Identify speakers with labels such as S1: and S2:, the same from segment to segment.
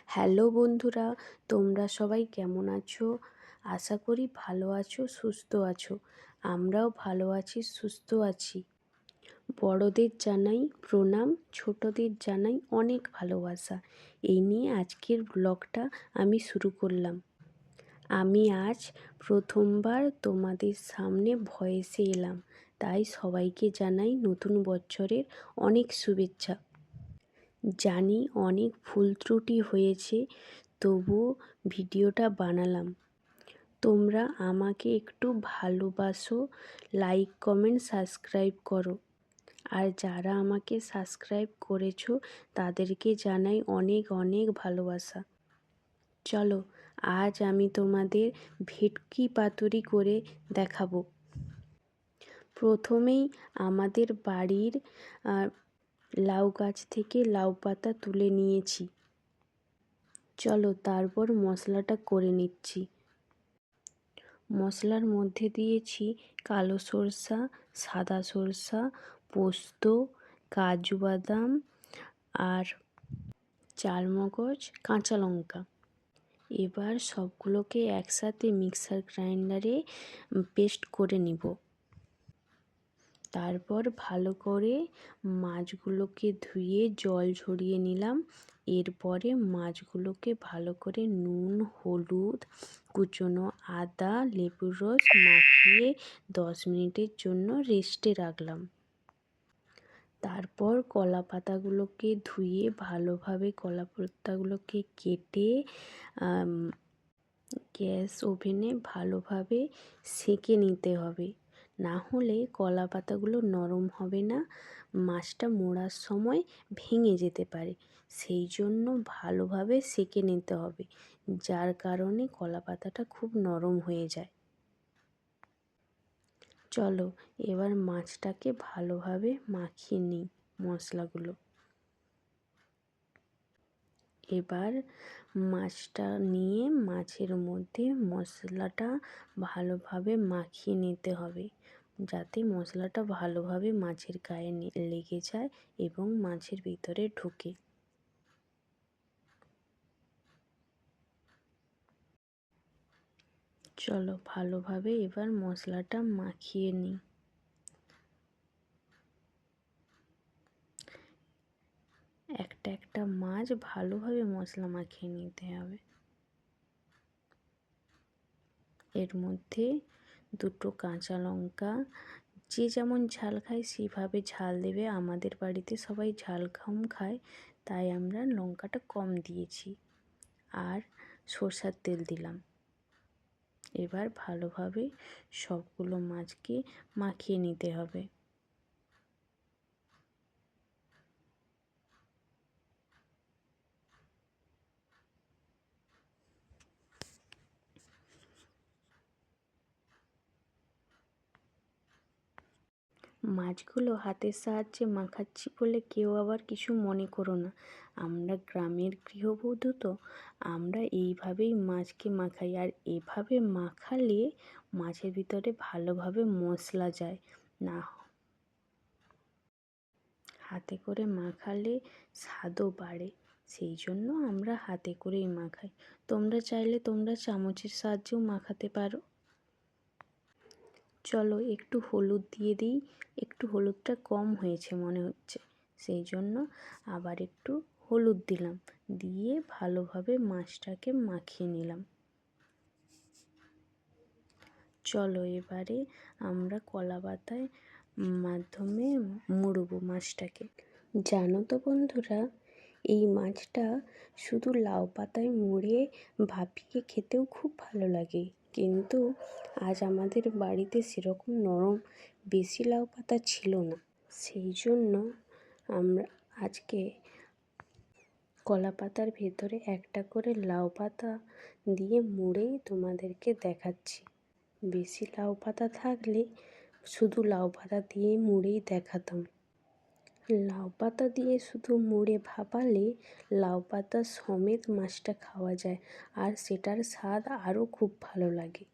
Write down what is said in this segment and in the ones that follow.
S1: Hello বন্ধুরা, তোমরা সবাই কেমন আছো? আশা করি ভালো আছো, সুস্থ আছো। আমরাও ভালো আছি, সুস্থ আছি। বড়দের জানাই প্রণাম, ছোটদের জানাই অনেক ভালোবাসা। এই নিয়ে আজকের ব্লগটা আমি শুরু করলাম। আমি আজ প্রথমবার তোমাদের সামনে ভয়েসে এলাম, তাই সবাইকে জানাই নতুন বছরের অনেক শুভেচ্ছা। জানি অনেক ভুল ত্রুটি হয়েছে, তবুও ভিডিওটা বানালাম। তোমরা আমাকে একটু ভালোবাসো, লাইক কমেন্ট সাবস্ক্রাইব করো। আর যারা আমাকে সাবস্ক্রাইব করেছো তাদেরকে জানাই অনেক অনেক ভালোবাসা। চলো, আজ আমি তোমাদের ভেটকি পাতুরি করে দেখাবো। প্রথমেই আমাদের বাড়ির লাউ গাছ থেকে লাউ পাতা তুলে নিয়েছি। চলো তারপর মশলাটা করে নিচ্ছি। মশলার মধ্যে দিয়েছি কালো সরষা, সাদা সরষা, পোস্ত, কাজু বাদাম আর চালমগজ, কাঁচা লঙ্কা। এবার সবগুলোকে একসাথে মিক্সার গ্রাইন্ডারে পেস্ট করে নিব। তারপর ভালো করে মাছগুলোকে ধুয়ে জল ঝরিয়ে নিলাম। এরপরে মাছগুলোকে ভালো করে নুন, হলুদ, কুচনো আদা, লেবুর রস মাখিয়ে 10 মিনিটের জন্য রেস্টে রাখলাম। তারপর কলা পাতাগুলোকে ধুয়ে ভালোভাবে কলা পাতাগুলোকে কেটে গ্যাস ওভেনে ভালোভাবে সেঁকে নিতে হবে, না হলে কলা পাতাগুলো নরম হবে না, মাছটা মোড়ার সময় ভেঙে যেতে পারে। সেই জন্য ভালোভাবে সেঁকে নিতে হবে, যার কারণে কলা পাতাটা খুব নরম হয়ে যায়। চলো এবার মাছটাকে ভালোভাবে মাখিয়ে নিই মশলাগুলো। এবার মাছটা নিয়ে মাছের মধ্যে মশলাটা ভালোভাবে মাখিয়ে নিতে হবে, যাতে মশলাটা ভালোভাবে মাছের গায়ে লেগে যায় এবং মাছের ভিতরে ঢোকে। চলো ভালোভাবে এবার মশলাটা মাখিয়ে নিই। একটা একটা মাছ ভালোভাবে মশলা মাখিয়ে নিতে হবে। এর মধ্যে দুটো কাঁচা লঙ্কা, যে যেমন ঝাল খায় সেইভাবে ঝাল দেবে। আমাদের বাড়িতে সবাই ঝাল কম খায়, তাই আমরা লঙ্কাটা কম দিয়েছি। আর সরষের তেল দিলাম। এবার ভালোভাবে সবগুলো মাছকে মাখিয়ে নিতে হবে। মাছগুলো হাতের সাহায্যে মাখাচ্ছি বলে কেউ আবার কিছু মনে করো না। আমরা গ্রামের গৃহবধূ তো, আমরা এইভাবেই মাছকে মাখাই। আর এভাবে মাখালে মাছের ভিতরে ভালোভাবে মশলা যায় না। হাতে করে মাখালে স্বাদও বাড়ে, সেই জন্য আমরা হাতে করেই মাখাই। তোমরা চাইলে তোমরা চামচের সাহায্যেও মাখাতে পারো। চলো একটু হলুদ দিয়ে দিই, একটু হলুদটা কম হয়েছে মনে হচ্ছে, সেই জন্য আবার একটু হলুদ দিলাম। দিয়ে ভালোভাবে মাছটাকে মাখিয়ে নিলাম। চলো এবারে আমরা কলা পাতায় মাধ্যমে মুড়বো মাছটাকে। জানো তো বন্ধুরা, এই মাছটা শুধু লাউ পাতায় মুড়ে ভাপিয়ে খেতেও খুব ভালো লাগে, কিন্তু আজ আমাদের বাড়িতে সেরকম নরম বেশি লাউ পাতা ছিল না, সেই জন্য আমরা আজকে কলা পাতার ভেতরে একটা করে লাউ পাতা দিয়ে মুড়েই তোমাদেরকে দেখাচ্ছি। বেশি লাউ পাতা থাকলে শুধু লাউ পাতা দিয়ে মুড়েই দেখাতাম। লাউ পাতা দিয়ে শুধু মুড়ে ভাপালে লাউ পাতা সমেত মাছটা খাওয়া যায়, আর সেটার স্বাদ আরও খুব ভালো লাগে।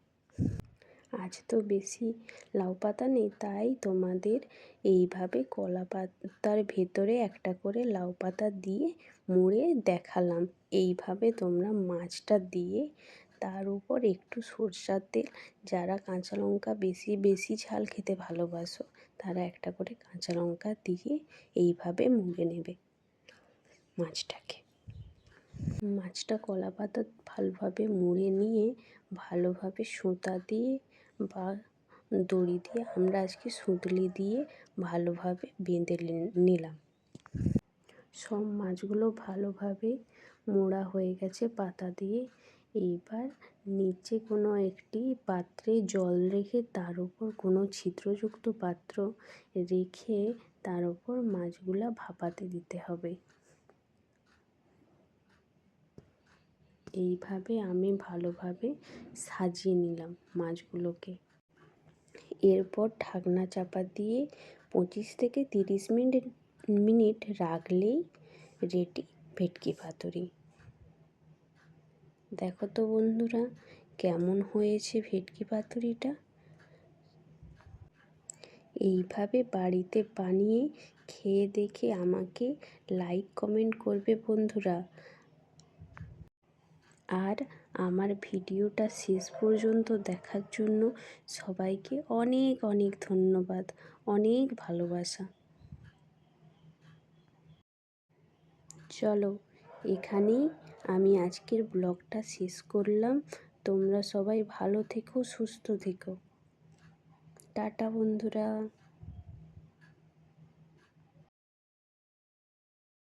S1: আজ তো বেশি লাউ পাতা নেই, তাই তোমাদের এইভাবে কলা পাতার ভেতরে একটা করে লাউ পাতা দিয়ে মুড়ে দেখালাম। এইভাবে তোমরা মাছটা দিয়ে তার উপর একটু সরষের তেল, যারা কাঁচা লঙ্কা বেশি বেশি ঝাল খেতে ভালোবাসো তারা একটা করে কাঁচা লঙ্কা দিয়ে এইভাবে মুড়ে নেবে মাছটাকে। মাছটা কলা পাতা ভালোভাবে মুড়ে নিয়ে ভালোভাবে সুতা দিয়ে বা দড়ি দিয়ে, আমরা আজকে সুতলি দিয়ে ভালোভাবে বেঁধে নিলাম। সব মাছগুলো ভালোভাবে মোড়া হয়ে গেছে পাতা দিয়ে। এইবার নিচে কোনো একটি পাত্রে জল রেখে তার উপর কোনো ছিদ্রযুক্ত পাত্র রেখে তার উপর মাছগুলা ভাপাতে দিতে হবে। এইভাবে আমি ভালোভাবে সাজিয়ে নিলাম মাছগুলোকে। এরপর ঢাকনা চাপা দিয়ে 25 থেকে 30 মিনিট রাখলেই রেডি ভেটকি পাতুরি। দেখো তো বন্ধুরা কেমন হয়েছে ভেটকি পাতুরিটা। এইভাবে বাড়িতে বানিয়ে খেয়ে দেখে আমাকে লাইক কমেন্ট করবে বন্ধুরা। আর আমার ভিডিওটা শেষ পর্যন্ত দেখার জন্য সবাইকে অনেক অনেক ধন্যবাদ, অনেক ভালোবাসা। চলো এখানেই আমি আজকের ব্লগটা শেষ করলাম। তোমরা সবাই ভালো থেকো, সুস্থ থেকো। টাটা বন্ধুরা।